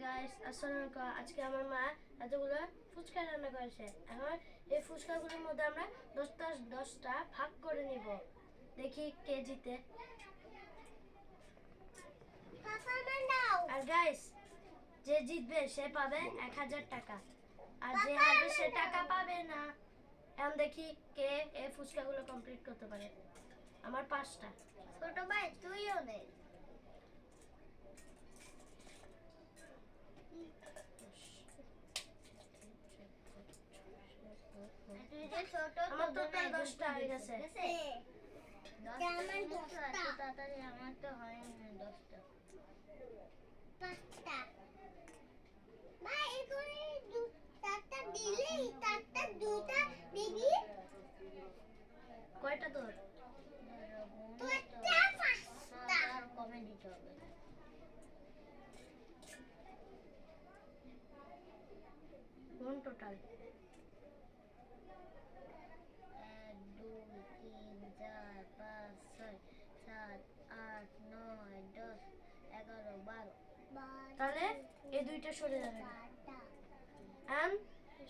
Guys, আসসালামু আলাইকুম। আজকে আমার মা এতগুলো ফুচকা রান্না করেছে। এখন এই ফুচকাগুলোর মধ্যে আমরা 10টা ভাগ করে নিব। দেখি কে জিতে। আর গাইস, যে জিতবে সে পাবে 1000 টাকা, আর যে হারবে সে টাকা পাবে না। এখন দেখি কে এই ফুচকাগুলো কমপ্লিট করতে পারে। আমার 5টা। ছোট ভাই তুইও নে। আমার টোটাল 10টা হয়ে গেছে। তাড়াতাড়ি আমার তো হয় না 10টা 5টা ভাই এখানে 4টা দিলি 4টা 2টা দিবি। কয়টা তোর? তোরটা 5টা আর কমে দিতে হবে। কোন টোটাল? 1 2 3 4 5 6 7 8 9 10 11 12 তাহলে এই দুইটা সরে যাবে।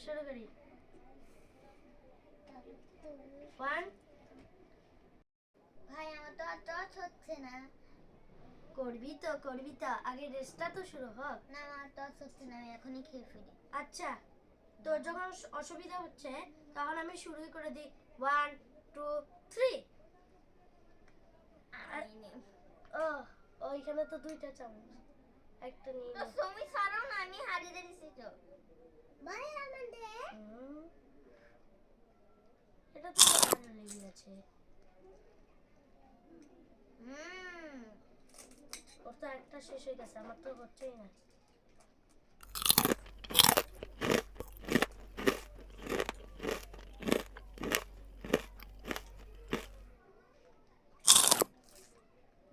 শুরু করি। 1 ভাই আমার তো আর টচ হচ্ছে না। করবি তো আগে রেসটা তো শুরু হোক। না আমার টচ হচ্ছে না, আমি এখনই খেয়ে ফেলি। আচ্ছা, তোর যখন অসুবিধা হচ্ছে তখন আমি শুরুই করে দিই। 1 2 3। ওইখানে তো দুইটা চামচ, একটা নিয়ে তো তুমি সরো না, আমি হারিয়ে দিয়েছি তো। ভাই আমার দে। এটা তো ভালো লেগে গেছে। ওর তো একটা শেষ হয়ে গেছে, আমার তো হচ্ছেই না।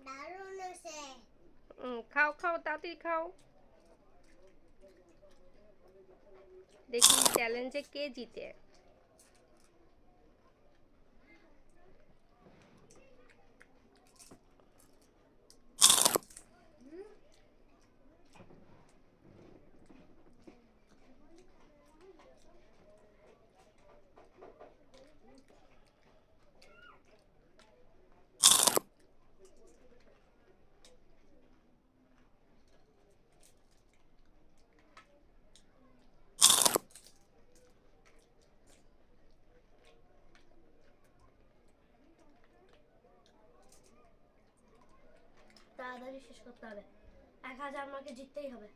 দারুণ হয়েছে। খাও খাও তাড়াতাড়ি খাও। দেখি চ্যালেঞ্জে কে জিতে। তাড়াতাড়ি শেষ করতে হবে। 1000 আমাকে জিততেই হবে।